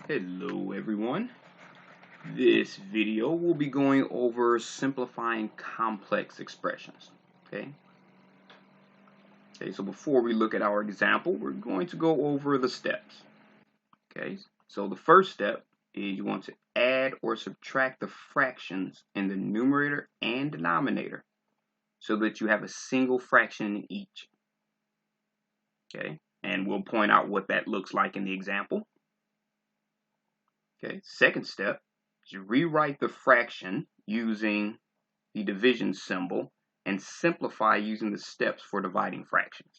Hello everyone. This video will be going over simplifying complex expressions. Okay, so before we look at our example, we're going to go over the steps. Okay, so the first step is you want to add or subtract the fractions in the numerator and denominator so that you have a single fraction in each. Okay, and we'll point out what that looks like in the example. Okay, second step is you rewrite the fraction using the division symbol and simplify using the steps for dividing fractions.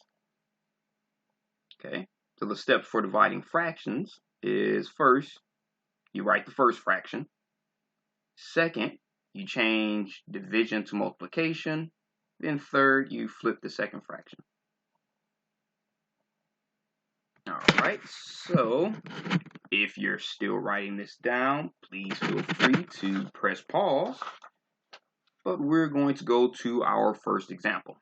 Okay, so the steps for dividing fractions is first, you write the first fraction. Second, you change division to multiplication. Then third, you flip the second fraction. All right, so if you're still writing this down, please feel free to press pause. But we're going to go to our first example.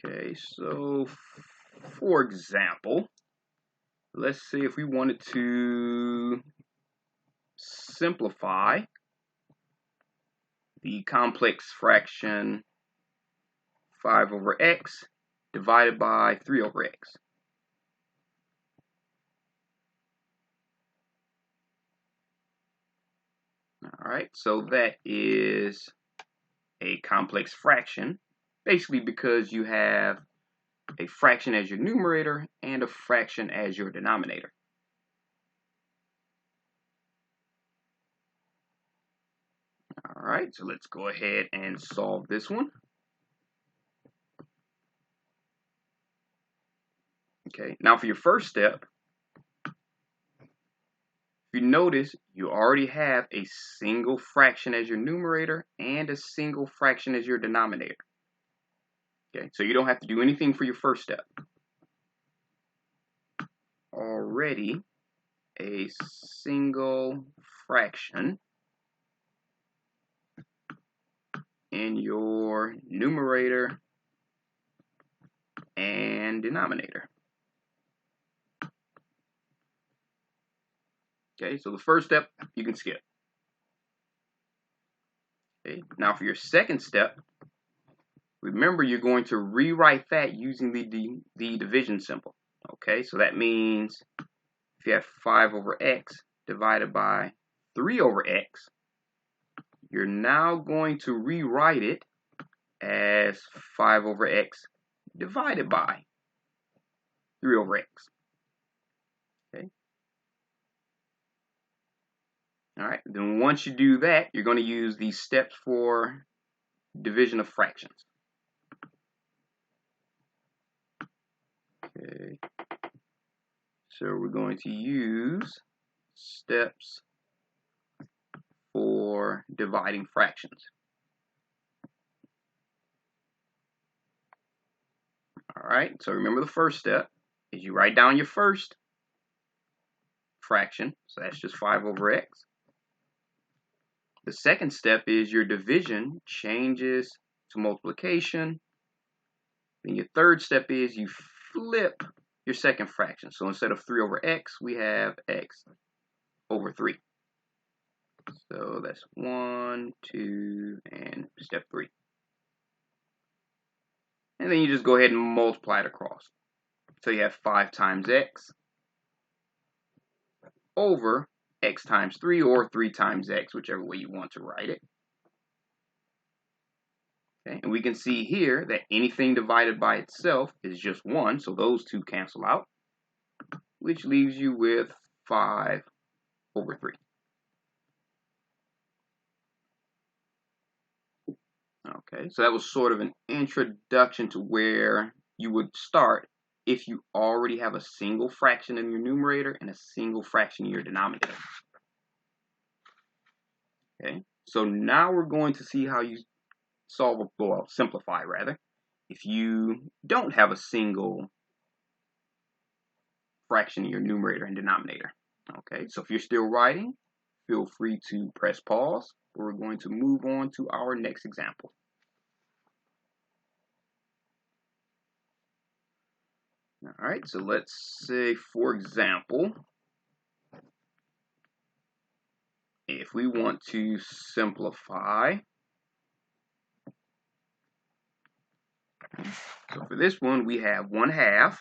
Okay, so for example, let's say if we wanted to simplify the complex fraction 5 over x divided by 3 over x. All right, so that is a complex fraction, basically because you have a fraction as your numerator and a fraction as your denominator. All right, so let's go ahead and solve this one. Okay, now for your first step, if you notice, you already have a single fraction as your numerator and a single fraction as your denominator. Okay, so you don't have to do anything for your first step. Already a single fraction in your numerator and denominator. Okay, so the first step you can skip. Okay, now for your second step, remember you're going to rewrite that using the division symbol. Okay, so that means if you have 5 over x divided by 3 over x, you're now going to rewrite it as 5 over x divided by 3 over x. Okay. All right, then once you do that, you're going to use these steps for division of fractions. Okay. So we're going to use steps for dividing fractions. All right, so remember the first step is you write down your first fraction, so that's just 5 over x. The second step is your division changes to multiplication. Then your third step is you flip your second fraction. So instead of 3 over x, we have x over 3. So that's 1, 2, and step 3. And then you just go ahead and multiply it across. So you have 5 times x over x times 3 or 3 times x, whichever way you want to write it. Okay, and we can see here that anything divided by itself is just 1, so those two cancel out, which leaves you with 5 over 3. Okay, so that was sort of an introduction to where you would start if you already have a single fraction in your numerator and a single fraction in your denominator. Okay, so now we're going to see how you solve, well, simplify rather, if you don't have a single fraction in your numerator and denominator. Okay, so if you're still writing, feel free to press pause. We're going to move on to our next example. All right, so let's say, for example, if we want to simplify, so for this one, we have 1/2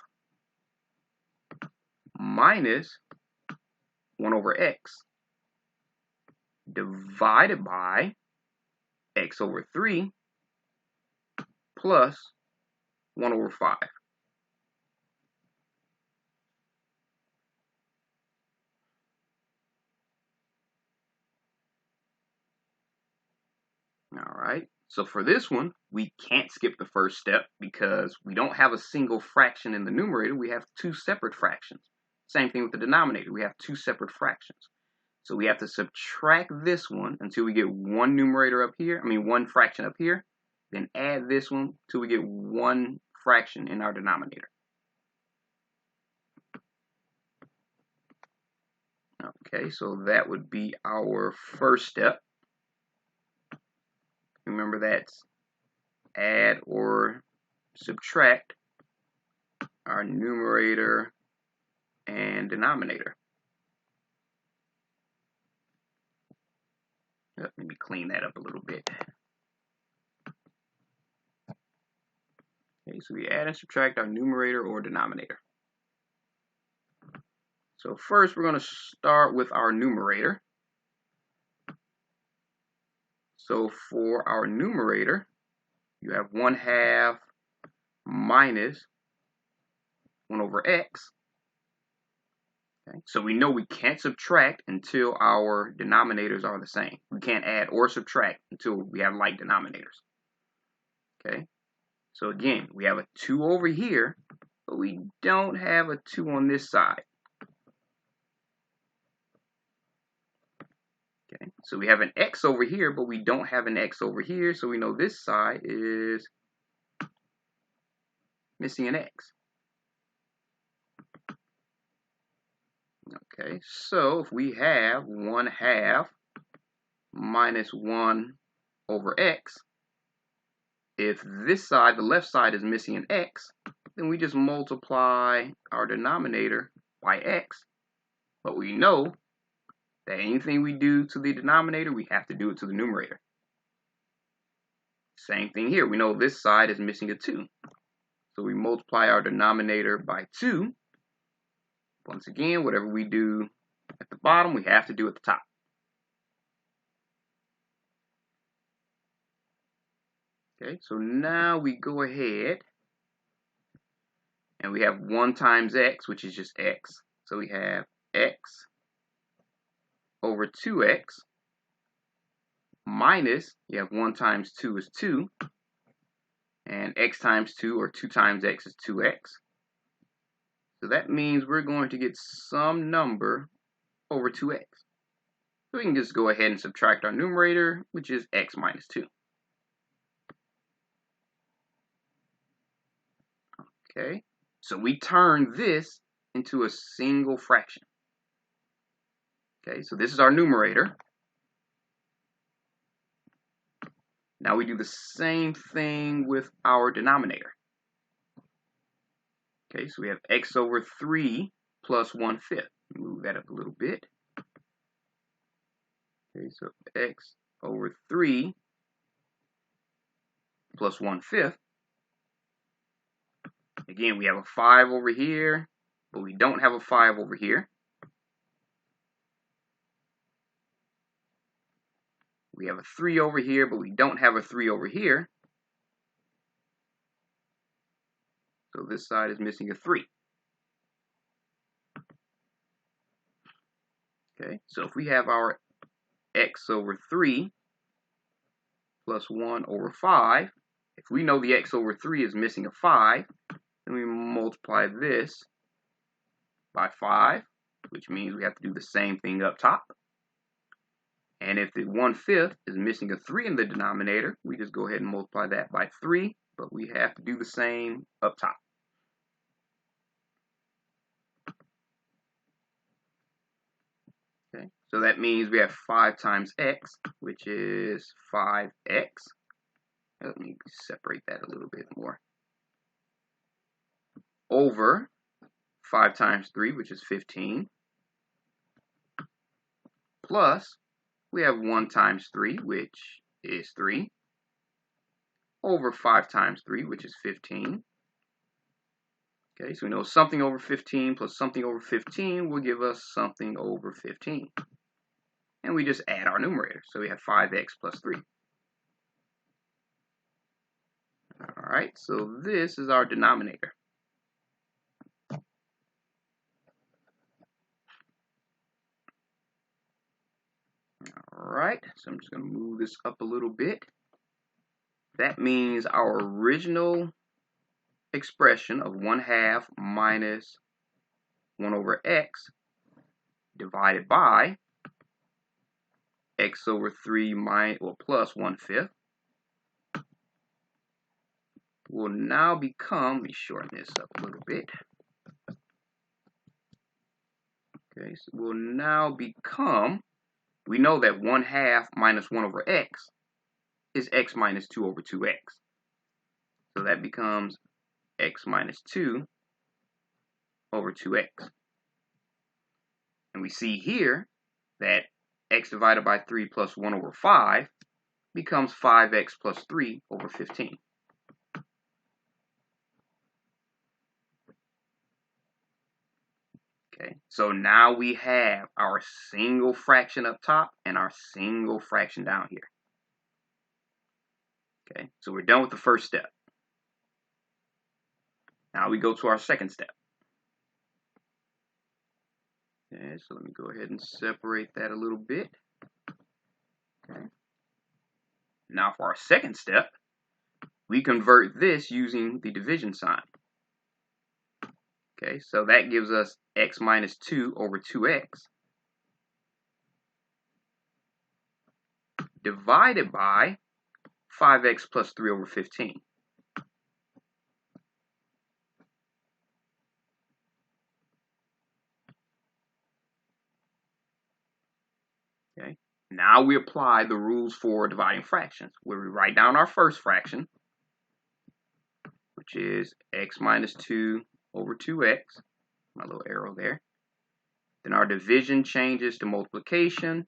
minus 1 over x divided by x over 3 plus 1 over 5. All right, so for this one, we can't skip the first step because we don't have a single fraction in the numerator. We have two separate fractions. Same thing with the denominator. We have two separate fractions. So we have to subtract this one until we get one numerator up here, one fraction up here, then add this one till we get one fraction in our denominator. Okay, so that would be our first step. Remember, that's add or subtract our numerator and denominator. Let me clean that up a little bit. Okay, so we add and subtract our numerator or denominator. So first we're going to start with our numerator. So for our numerator, you have 1/2 minus 1 over x. Okay. So we know we can't subtract until our denominators are the same. We can't add or subtract until we have like denominators. Okay. So again, we have a 2 over here, but we don't have a 2 on this side. Okay, so we have an x over here, but we don't have an x over here, so we know this side is missing an x. Okay, so if we have 1/2 minus 1 over x, if this side, the left side, is missing an x, then we just multiply our denominator by x, but we know that anything we do to the denominator, we have to do it to the numerator. Same thing here. We know this side is missing a 2. So we multiply our denominator by 2. Once again, whatever we do at the bottom, we have to do at the top. Okay, so now we go ahead and we have 1 times x, which is just x. So we have x over 2x minus, you have 1 times 2 is 2, and x times 2, or 2 times x, is 2x. So that means we're going to get some number over 2x. So we can just go ahead and subtract our numerator, which is x minus 2. Okay, so we turn this into a single fraction. Okay, so this is our numerator. Now we do the same thing with our denominator. Okay, so we have x over 3 plus 1/5. Move that up a little bit. Okay, so x over 3 plus 1/5. Again, we have a 5 over here, but we don't have a 5 over here. We have a 3 over here, but we don't have a 3 over here. So this side is missing a 3. Okay, so if we have our x over 3 plus 1 over 5, if we know the x over 3 is missing a 5, then we multiply this by 5, which means we have to do the same thing up top. And if the 1/5 is missing a 3 in the denominator, we just go ahead and multiply that by 3, but we have to do the same up top. Okay, So that means we have 5 times x, which is 5x. Let me separate that a little bit more. Over 5 times 3, which is 15. Plus, we have 1 times 3, which is 3. Over 5 times 3, which is 15. Okay, so we know something over 15 plus something over 15 will give us something over 15. And we just add our numerator. So we have 5x plus 3. Alright, so this is our denominator. Alright, so I'm just going to move this up a little bit. That means our original expression of 1/2 minus 1 over x divided by x over 3 plus 1/5 will now become, let me shorten this up a little bit. Okay, so will now become, we know that 1/2 minus 1 over x is x minus 2 over 2x. So that becomes x minus 2 over 2x. And we see here that x divided by 3 plus 1 over 5 becomes 5x plus 3 over 15. Okay, so now we have our single fraction up top and our single fraction down here. Okay, so we're done with the first step. Now we go to our second step. Okay, so let me go ahead and separate that a little bit. Okay. Now for our second step, we convert this using the division sign. Okay, so that gives us x minus 2 over 2x divided by 5x plus 3 over 15. Okay, now we apply the rules for dividing fractions, where we write down our first fraction, which is x minus 2 over 2x, my little arrow there. Then our division changes to multiplication,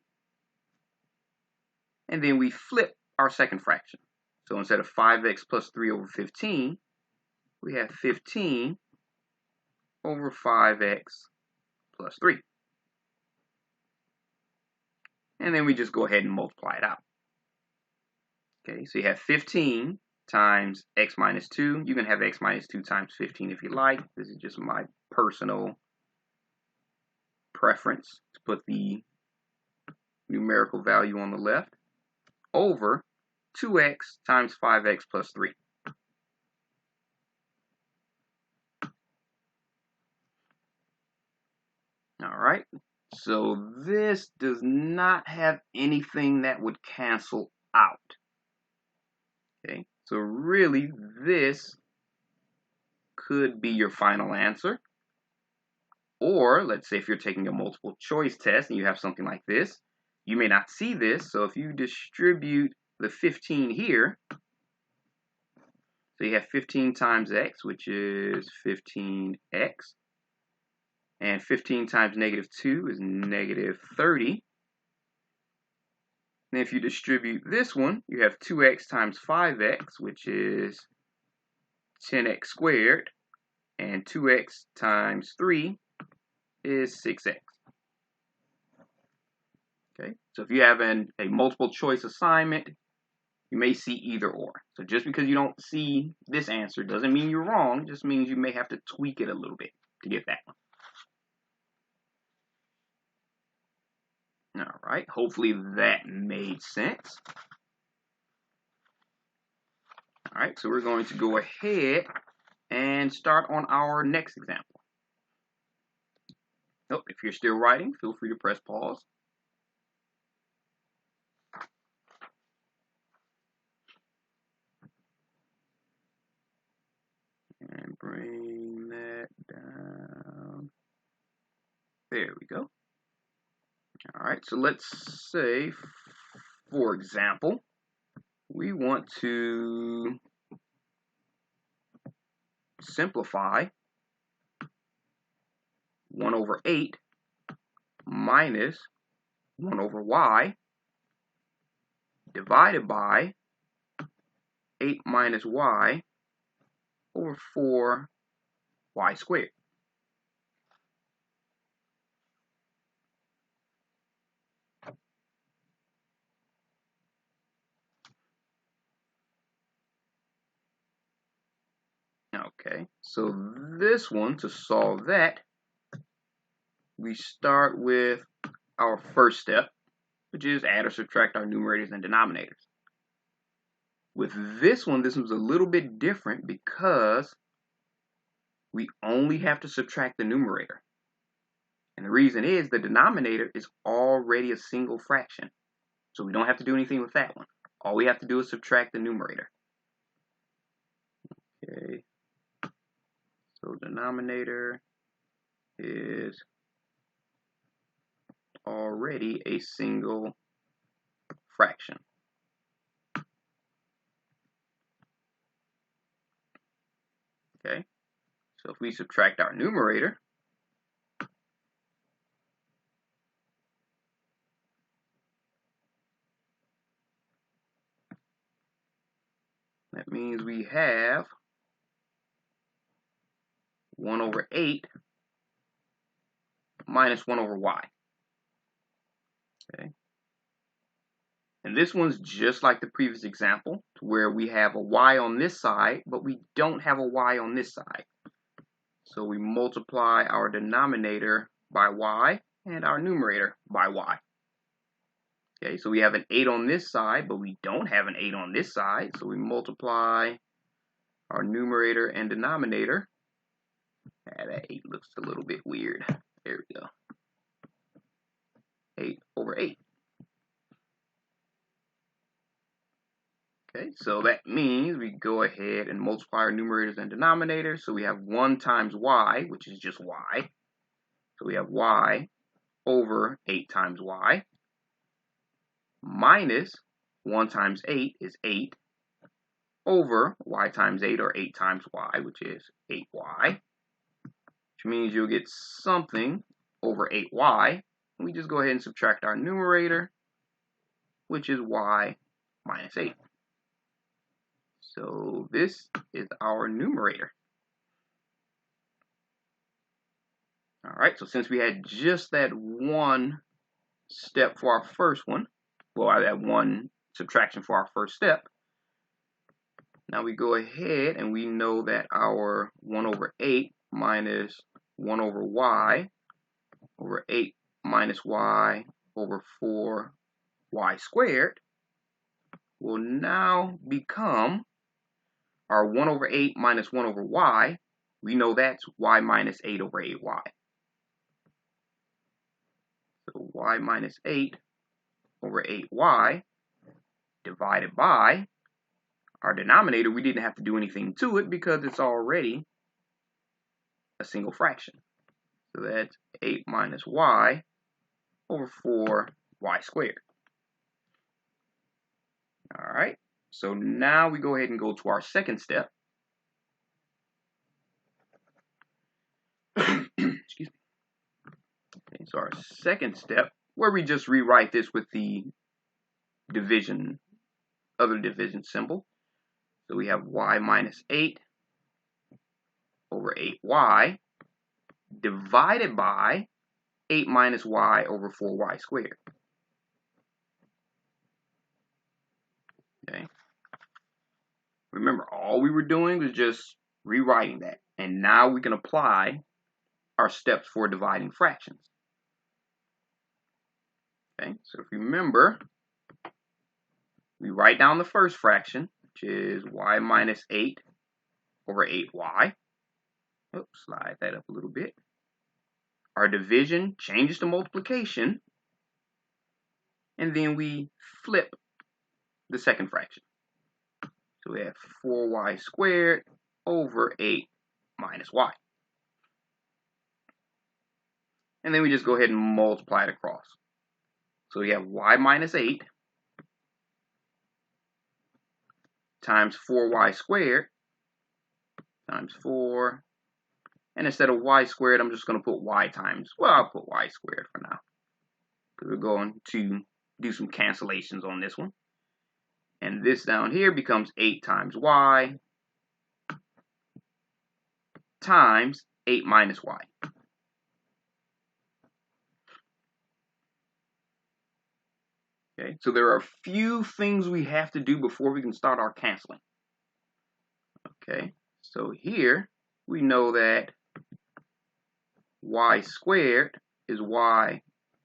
and then we flip our second fraction. So instead of 5x plus 3 over 15, we have 15 over 5x plus 3. And then we just go ahead and multiply it out. Okay, so you have 15 times x minus 2. You can have x minus 2 times 15 if you like. This is just my personal preference to put the numerical value on the left, over 2x times 5x plus 3. All right, so this does not have anything that would cancel out. Okay, so really this could be your final answer. Or let's say if you're taking a multiple choice test and you have something like this, you may not see this. So if you distribute the 15 here, so you have 15 times x, which is 15x. And 15 times negative 2 is negative 30. And if you distribute this one, you have 2x times 5x, which is 10x squared. And 2x times 3 is 6x. Okay, so if you have a multiple choice assignment, you may see either or. So just because you don't see this answer doesn't mean you're wrong. It just means you may have to tweak it a little bit to get that one. All right, hopefully that made sense. All right, so we're going to go ahead and start on our next example. Oh, if you're still writing, feel free to press pause. And bring that down. There we go. All right. Alright, so let's say, for example, we want to simplify 1 over 8 minus 1 over y divided by 8 minus y over 4y squared. Okay, so this one, to solve that, we start with our first step, which is add or subtract our numerators and denominators. With this one's a little bit different because we only have to subtract the numerator. And the reason is the denominator is already a single fraction. So we don't have to do anything with that one. All we have to do is subtract the numerator. Okay. So denominator is already a single fraction. Okay. So if we subtract our numerator, that means we have 1 over 8 minus 1 over y. Okay. And this one's just like the previous example, where we have a y on this side, but we don't have a y on this side. So we multiply our denominator by y and our numerator by y. Okay, so we have an 8 on this side, but we don't have an 8 on this side. So we multiply our numerator and denominator. That 8 looks a little bit weird. There we go. 8 over 8. Okay, so that means we go ahead and multiply our numerators and denominators. So we have 1 times y, which is just y. So we have y over 8 times y, minus 1 times 8 is 8, over y times 8, or 8 times y, which is 8y, which means you'll get something over 8y. And we just go ahead and subtract our numerator, which is y minus 8. So this is our numerator. All right, so since we had just that one step for our first one, well, that one subtraction for our first step, now we go ahead and we know that our 1 over 8 minus 1 over y over 8 minus y over 4y squared will now become our 1 over 8 minus 1 over y. We know that's y minus 8 over 8y. So y minus 8 over 8y divided by our denominator. We didn't have to do anything to it because it's already a single fraction. So that's 8 minus y over 4y squared. All right. So now we go ahead and go to our second step. Excuse me. Okay, so our second step, where we just rewrite this with the division, other division symbol. So we have y minus 8 over 8y divided by 8 minus y over 4y squared. Okay. Remember, all we were doing was just rewriting that. And now we can apply our steps for dividing fractions. Okay, so if you remember, we write down the first fraction, which is y minus 8 over 8y. Oops, slide that up a little bit. Our division changes to multiplication, and then we flip the second fraction. So we have 4y squared over 8 minus y. And then we just go ahead and multiply it across. So we have y minus 8 times 4y squared times 4. And instead of y squared, I'm just going to put y times, well, I'll put y squared for now, because we're going to do some cancellations on this one. And this down here becomes 8 times y times 8 minus y. Okay, so there are a few things we have to do before we can start our canceling. Okay, so here we know that y squared is y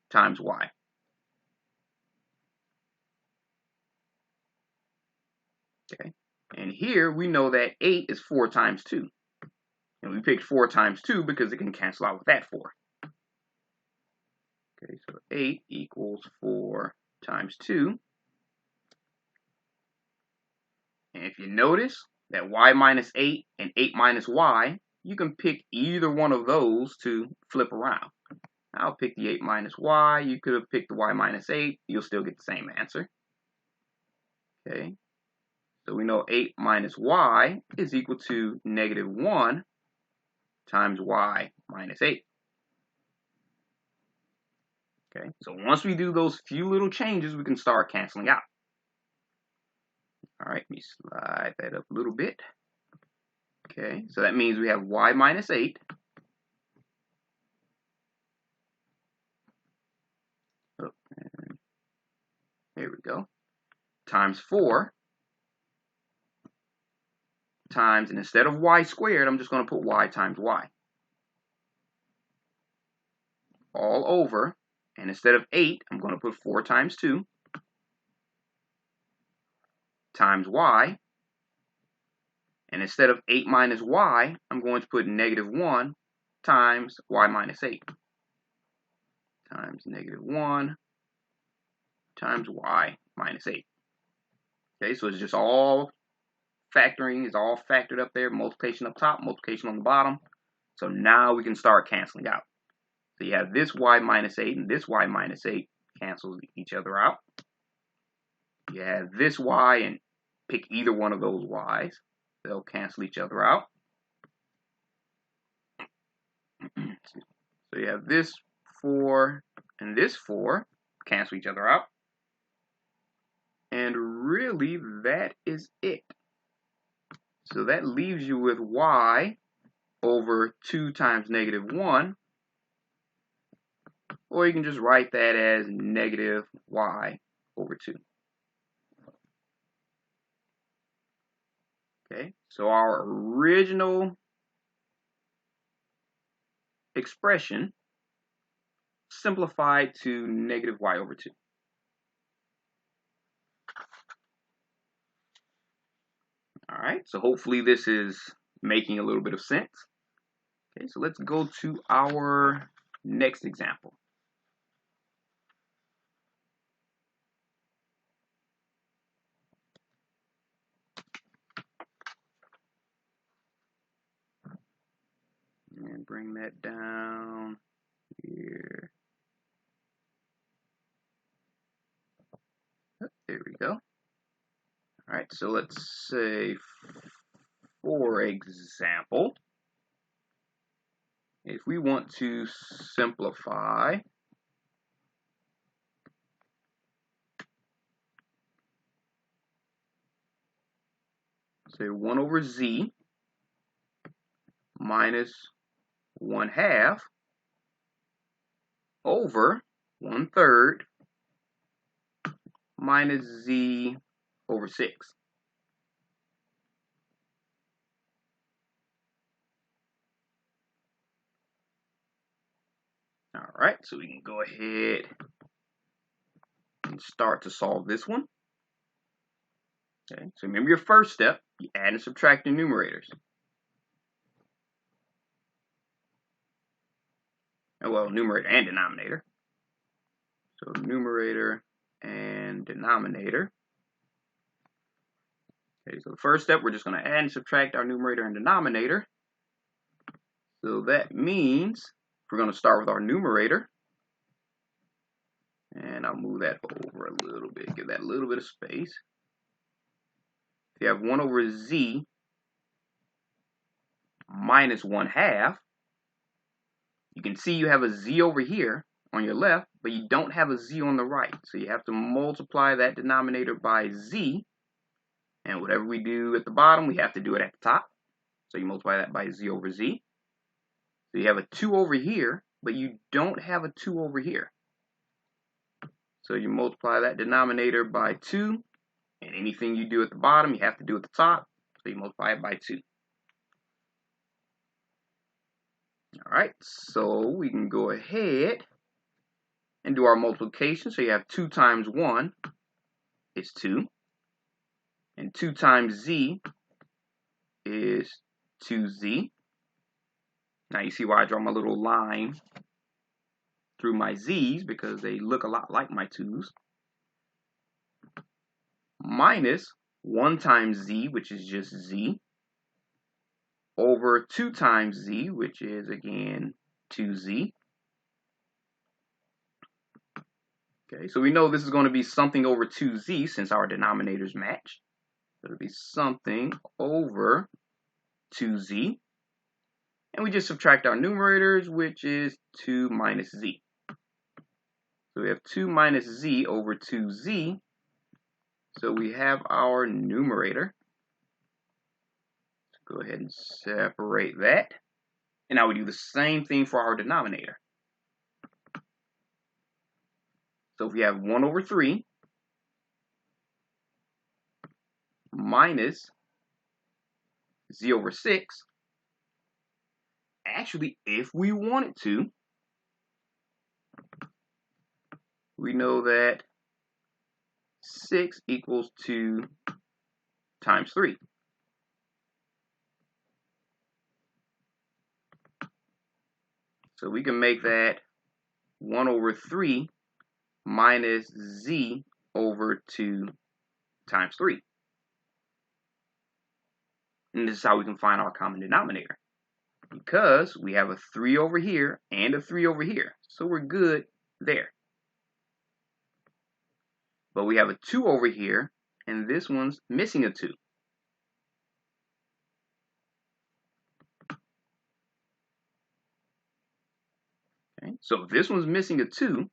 times y. Okay, and here we know that 8 is 4 times 2. And we picked 4 times 2 because it can cancel out with that 4. Okay, so 8 equals 4 times 2. And if you notice that y minus 8 and 8 minus y, you can pick either one of those to flip around. I'll pick the 8 minus y. You could have picked the y minus 8. You'll still get the same answer. Okay, so we know 8 minus y is equal to negative 1 times y minus 8. Okay, so once we do those few little changes, we can start canceling out. All right, let me slide that up a little bit. Okay, so that means we have y minus 8 there we go, times 4 times, and instead of y squared, I'm just going to put y times y. All over, and instead of 8, I'm going to put 4 times 2 times y, and instead of 8 minus y, I'm going to put negative 1 times y minus 8 times negative 1 times y minus 8. Okay, so it's just all factoring, is all factored up there, multiplication up top, multiplication on the bottom. So now we can start canceling out. So you have this y minus 8 and this y minus 8 cancels each other out. You have this y and pick either one of those y's. They'll cancel each other out. So you have this 4 and this 4 cancel each other out. And really, that is it. So that leaves you with y over 2 times negative 1. Or you can just write that as negative y over 2. Okay, so our original expression simplified to negative y over 2. All right, so hopefully this is making a little bit of sense. Okay, so let's go to our next example. And bring that down here. There we go. All right, so let's say, for example, if we want to simplify say 1 over z minus 1/2 over 1/3 minus z over 6. All right, so we can go ahead and start to solve this one. Okay, so remember your first step, you add and subtract the numerators. Well, numerator and denominator. So numerator and denominator. Okay, so the first step, we're just going to add and subtract our numerator and denominator. So that means we're going to start with our numerator. And I'll move that over a little bit, give that a little bit of space. If you have 1 over z minus 1/2, you can see you have a z over here on your left, but you don't have a z on the right. So you have to multiply that denominator by z, and whatever we do at the bottom, we have to do it at the top. So you multiply that by z over z. So you have a 2 over here, but you don't have a 2 over here. So you multiply that denominator by 2, and anything you do at the bottom, you have to do at the top. So you multiply it by 2. All right, so we can go ahead and do our multiplication. So you have 2 times 1 is 2, and 2 times z is 2z. Now you see why I draw my little line through my z's, because they look a lot like my 2's. Minus 1 times z, which is just z, over 2 times z, which is again 2z. Okay, so we know this is going to be something over 2z since our denominators match. So it'll be something over 2z. And we just subtract our numerators, which is 2 minus z. So we have 2 minus z over 2z. So we have our numerator. Go ahead and separate that. And now we do the same thing for our denominator. So if we have 1 over 3 minus z over 6, actually, if we wanted to, we know that 6 equals 2 times 3. So we can make that 1 over 3 minus z over 2 times 3. And this is how we can find our common denominator, because we have a 3 over here and a 3 over here. So we're good there. But we have a 2 over here, and this one's missing a 2. Okay, so if this one's missing a 2,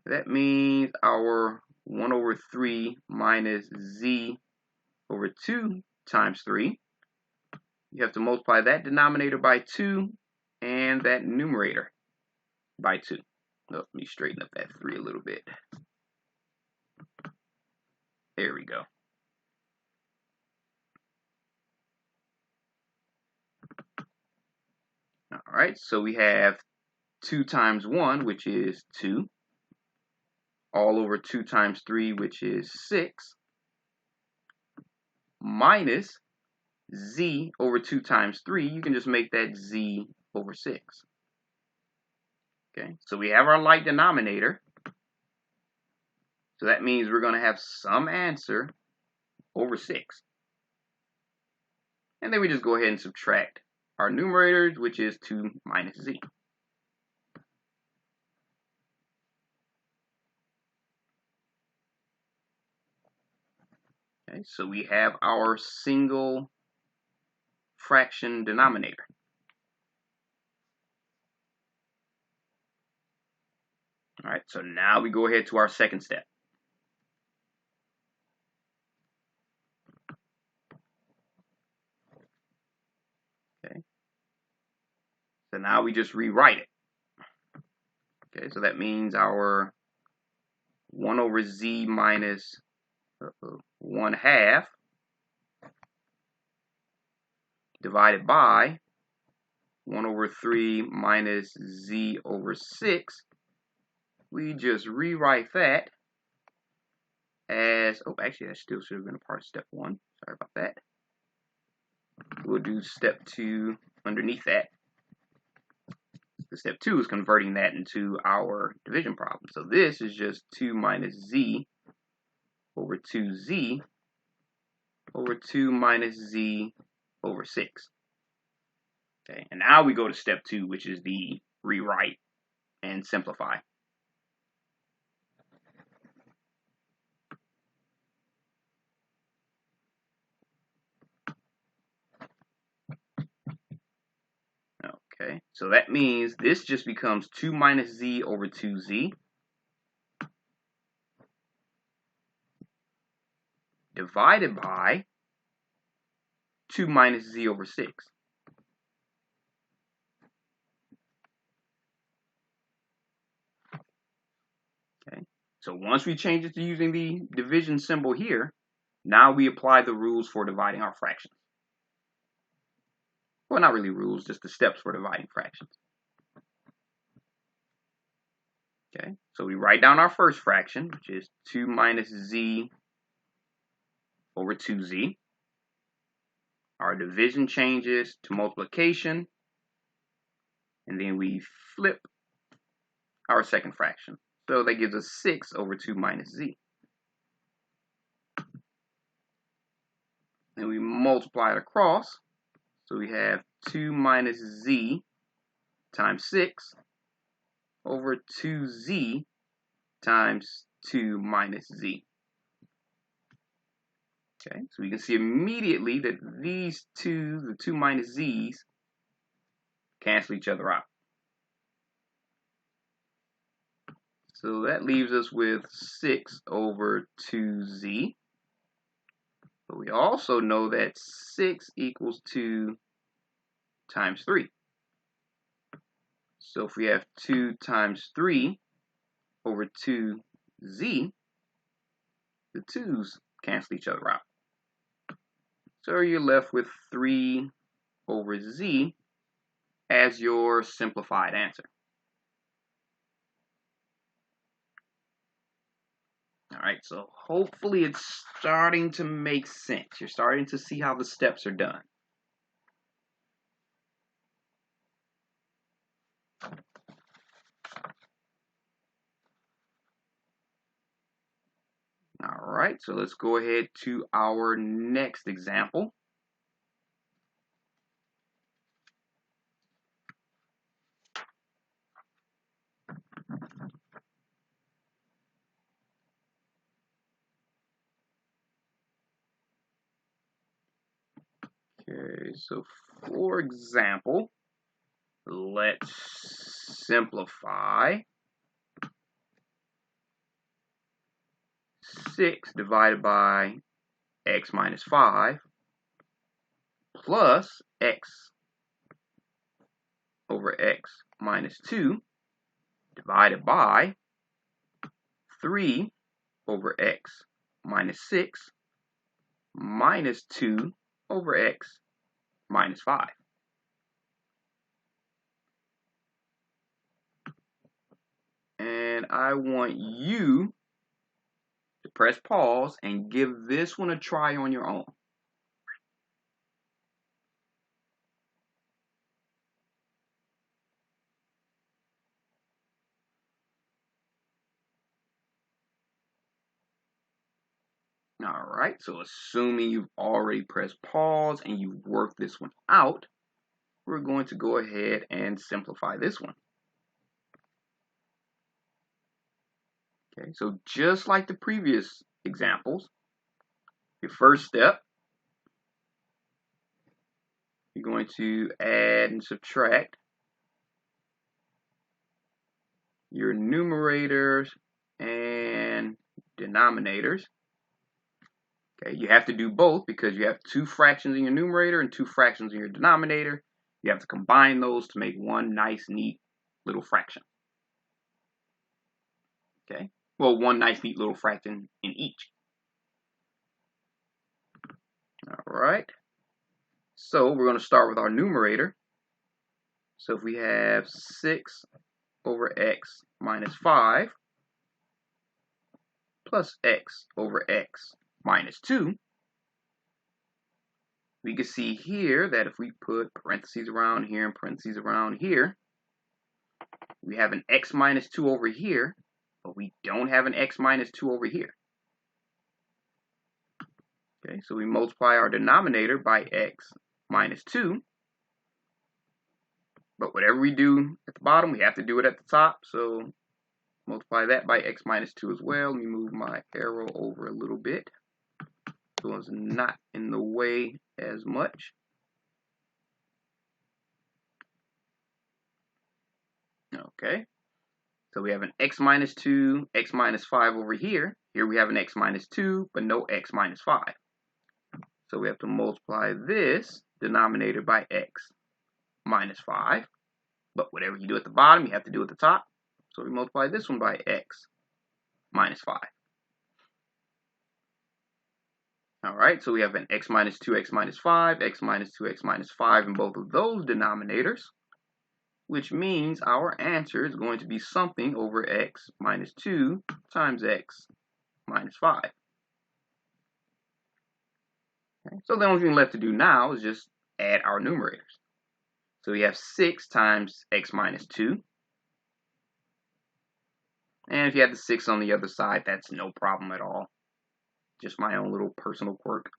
that means our 1 over 3 minus z over 2 times 3, you have to multiply that denominator by 2 and that numerator by 2. Let me straighten up that 3 a little bit. There we go. All right, so we have 2 times 1, which is 2, all over 2 times 3, which is 6, minus z over 2 times 3. You can just make that z over 6. Okay, so we have our like denominator. So that means we're going to have some answer over 6. And then we just go ahead and subtract our numerators, which is 2 minus z. Okay, so we have our single fraction denominator. All right, so now we go ahead to our second step. Okay, so now we just rewrite it. Okay, so that means our 1 over z minus 1/2 divided by 1 over 3 minus z over 6. We just rewrite that as, oh, actually, that still should have been a part of step 1. Sorry about that. We'll do step 2 underneath that. The step 2 is converting that into our division problem. So this is just 2 minus z over 2z over 2 minus z over 6. Okay, and now we go to step 2, which is the rewrite and simplify. Okay, so that means this just becomes 2 minus z over 2z divided by 2 minus z over 6. Okay, so once we change it to using the division symbol here, now we apply the rules for dividing our fractions. Well, not really rules, just the steps for dividing fractions. Okay, so we write down our first fraction, which is 2 minus z over 2z. Our division changes to multiplication, and then we flip our second fraction. So that gives us 6 over 2 minus z. And we multiply it across, so we have 2 minus z times 6 over 2z times 2 minus z. Okay, so we can see immediately that these two, the 2 minus z's, cancel each other out. So that leaves us with 6 over 2z. But we also know that 6 equals 2 times 3. So if we have 2 times 3 over 2z, the 2's cancel each other out. So you're left with 3 over z as your simplified answer. All right, so hopefully it's starting to make sense. You're starting to see how the steps are done. All right, so let's go ahead to our next example. Okay, so for example, let's simplify 6 divided by x minus 5 plus x over x minus 2 divided by 3 over x minus 6 minus 2 over x minus 5. And I want you to press pause and give this one a try on your own. All right, so assuming you've already pressed pause and you've worked this one out, we're going to go ahead and simplify this one. Okay, so just like the previous examples, your first step, you're going to add and subtract your numerators and denominators. Okay, you have to do both because you have 2 fractions in your numerator and 2 fractions in your denominator. You have to combine those to make one nice, neat little fraction. Okay, well, one nice, neat little fraction in each. All right, so we're going to start with our numerator. So if we have 6 over x minus 5 plus x over x minus 2, we can see here that if we put parentheses around here and parentheses around here, we have an x minus 2 over here, but we don't have an x minus 2 over here. Okay, so we multiply our denominator by x minus 2, but whatever we do at the bottom, we have to do it at the top, so multiply that by x minus 2 as well. Let me move my arrow over a little bit so it's not in the way as much. Okay, so we have an x minus 2, x minus 5 over here. Here we have an x minus 2, but no x minus 5. So we have to multiply this denominator by x minus 5. But whatever you do at the bottom, you have to do at the top. So we multiply this one by x minus 5. All right, so we have an x minus 2, x minus 5, x minus 2, x minus 5 in both of those denominators, which means our answer is going to be something over x minus 2 times x minus 5. Okay, so the only thing left to do now is just add our numerators. So we have 6 times x minus 2. And if you have the 6 on the other side, that's no problem at all. Just my own little personal quirk.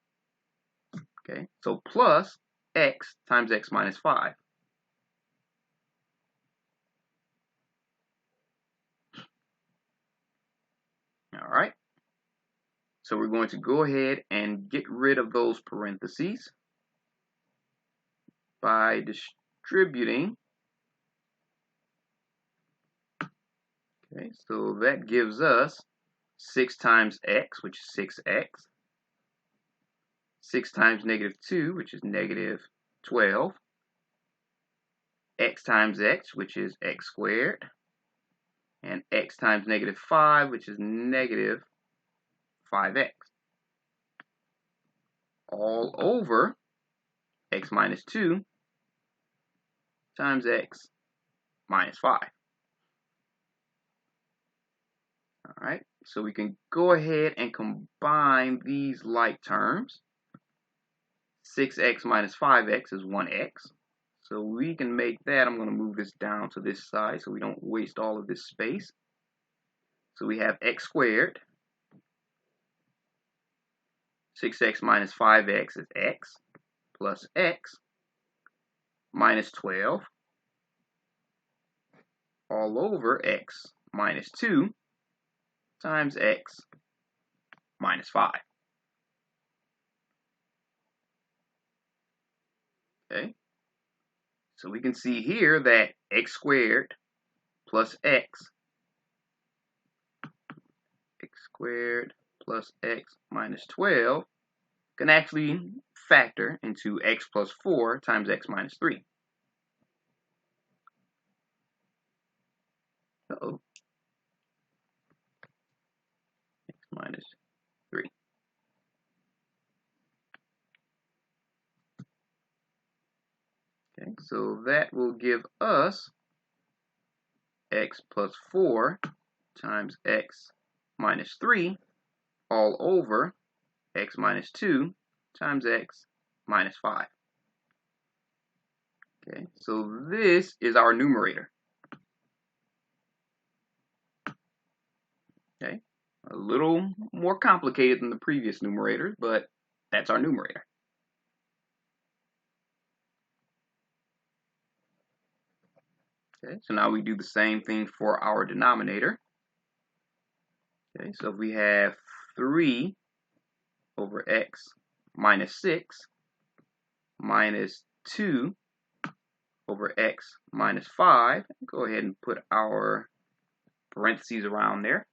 Okay, so plus x times x minus 5. All right, so we're going to go ahead and get rid of those parentheses by distributing. Okay, so that gives us 6 times x, which is 6x. 6 times negative 2, which is negative 12. X times x, which is x squared. And x times negative 5, which is negative 5x. All over x minus 2 times x minus 5. All right, so we can go ahead and combine these like terms. 6x minus 5x is 1x. So we can make that. I'm going to move this down to this side so we don't waste all of this space. So we have x squared. 6x minus 5x is x plus x minus 12 all over x minus 2 times x minus 5. Okay, so we can see here that x squared plus x squared plus x minus 12 can actually factor into x plus 4 times x minus 3. Uh-oh. X minus 3. Okay, so that will give us x plus 4 times x minus 3 all over x minus 2 times x minus 5. Okay, so this is our numerator. Okay, a little more complicated than the previous numerators, but that's our numerator. Okay, so now we do the same thing for our denominator. Okay, so if we have 3 over x minus 6 minus 2 over x minus 5, go ahead and put our parentheses around there.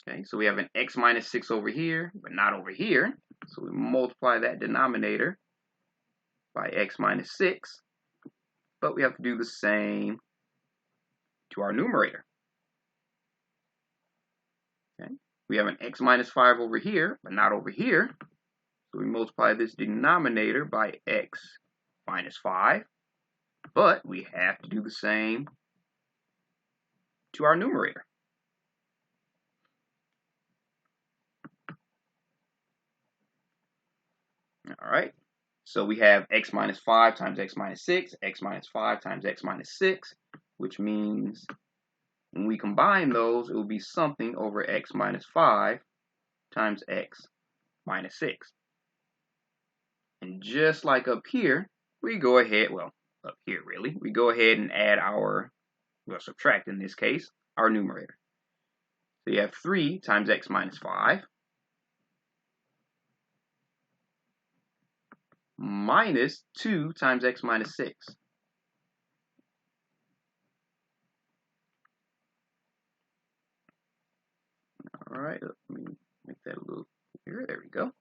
Okay, so we have an x minus 6 over here, but not over here. So we multiply that denominator by x minus 6. But we have to do the same to our numerator. Okay, we have an x minus 5 over here, but not over here. So we multiply this denominator by x minus 5. But we have to do the same to our numerator. All right, so we have x minus 5 times x minus 6, x minus 5 times x minus 6, which means when we combine those, it will be something over x minus 5 times x minus 6. And just like up here, we go ahead, well, up here really, we go ahead and add our, well, subtract in this case, our numerator. So you have 3 times x minus 5 minus 2 times x minus 6. right, let me make that a little clearer. There we go.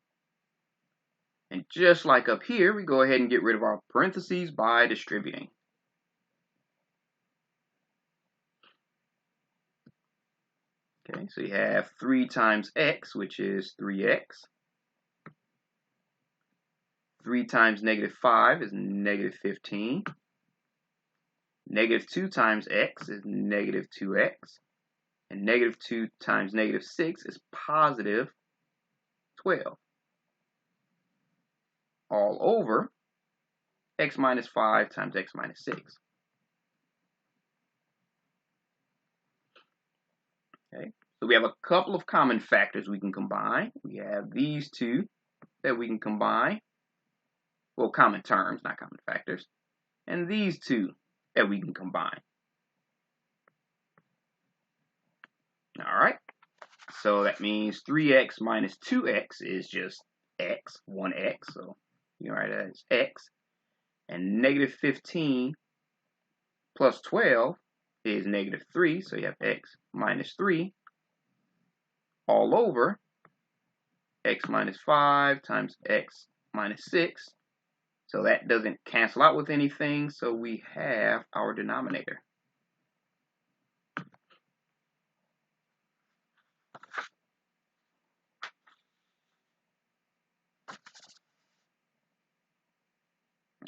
And just like up here, we go ahead and get rid of our parentheses by distributing. Okay, so you have 3 times x, which is 3x. 3 times -5 is -15. -2 times x is -2x. And -2 times -6 is +12. All over x minus 5 times x minus 6. Okay, so we have a couple of common factors we can combine. We have these two that we can combine. Well, common terms, not common factors. And these two that we can combine. All right, so that means 3x minus 2x is just x, 1x. So you write that as x. And -15 plus 12 is -3, so you have x minus 3 all over x minus 5 times x minus 6. So that doesn't cancel out with anything, so we have our denominator.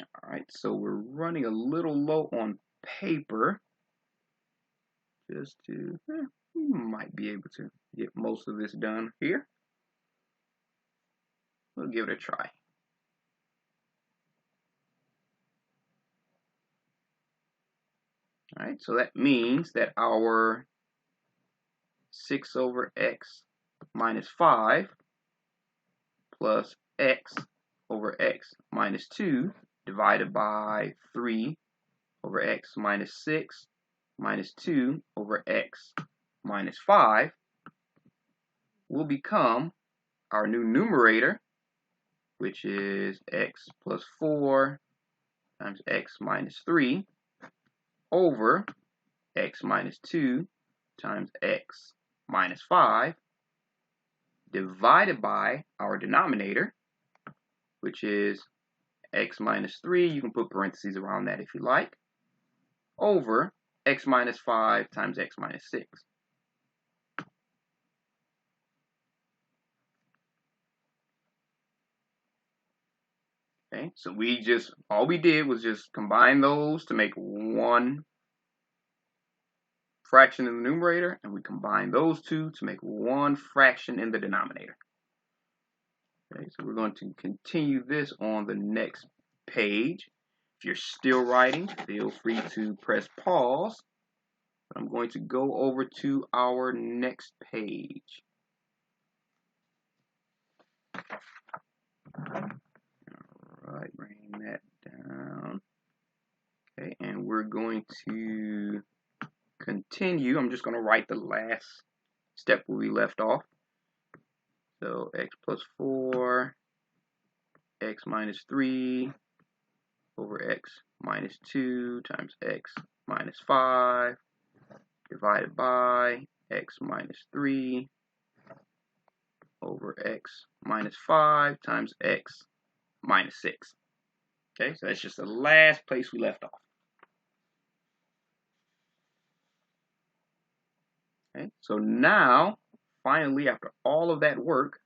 All right, so we're running a little low on paper. Just to, we might be able to get most of this done here. We'll give it a try. All right, so that means that our 6 over x minus 5 plus x over x minus 2 divided by 3 over x minus 6 minus 2 over x minus 5 will become our new numerator, which is x plus 4 times x minus 3 over x minus 2 times x minus 5 divided by our denominator, which is x minus 3, you can put parentheses around that if you like, over x minus 5 times x minus 6. Okay, so all we did was just combine those to make one fraction in the numerator, and we combine those two to make one fraction in the denominator. Okay, so we're going to continue this on the next page. If you're still writing, feel free to press pause. I'm going to go over to our next page. All right, bring that down. Okay, and we're going to continue. I'm just going to write the last step where we left off. So x plus 4, x minus 3 over x minus 2 times x minus 5 divided by x minus 3 over x minus 5 times x minus 6. Okay, so that's just the last place we left off. Okay, so now, finally, after all of that work,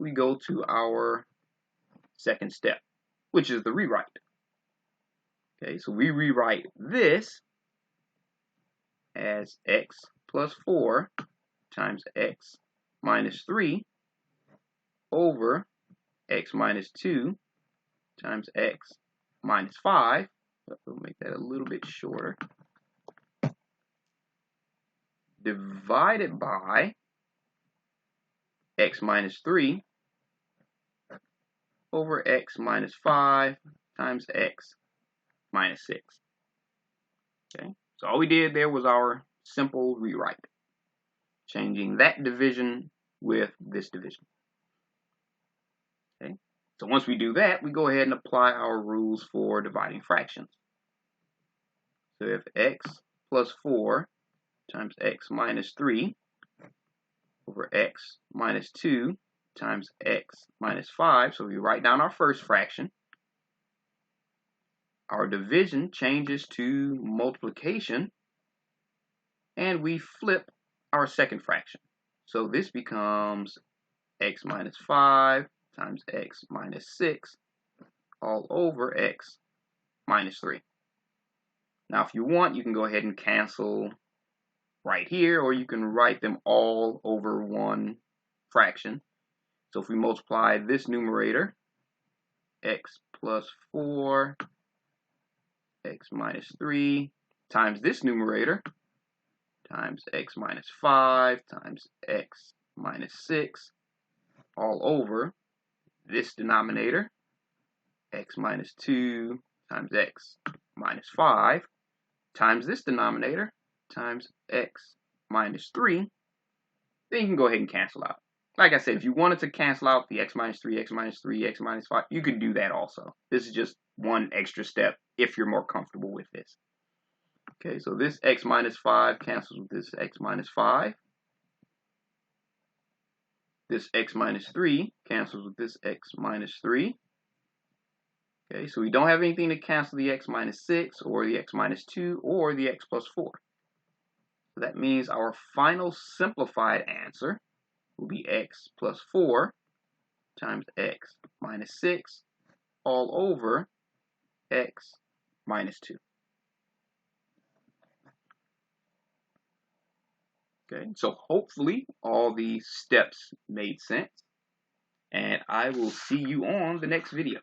we go to our second step, which is the rewrite. Okay, so we rewrite this as x plus 4 times x minus 3 over x minus 2 times x minus 5. We'll make that a little bit shorter. Divided by x minus 3 over x minus 5 times x minus 6. Okay, so all we did there was our simple rewrite, changing that division with this division. Okay, so once we do that, we go ahead and apply our rules for dividing fractions. So if x plus 4 times x minus 3 over x minus 2 times x minus 5. So we write down our first fraction. Our division changes to multiplication, and we flip our second fraction. So this becomes x minus 5 times x minus 6 all over x minus 3. Now, if you want, you can go ahead and cancel right here, or you can write them all over one fraction. So if we multiply this numerator, x plus 4, x minus 3, times this numerator, times x minus 5, times x minus 6, all over this denominator, x minus 2 times x minus 5, times this denominator, times x minus 3, then you can go ahead and cancel out. Like I said, if you wanted to cancel out the x minus 3, x minus 3, x minus 5, you could do that also. This is just one extra step if you're more comfortable with this. Okay, so this x minus 5 cancels with this x minus 5. This x minus 3 cancels with this x minus 3. Okay, so we don't have anything to cancel the x minus 6 or the x minus 2 or the x plus 4. So that means our final simplified answer will be x plus 4 times x minus 6 all over x minus 2. Okay, so hopefully all these steps made sense, and I will see you on the next video.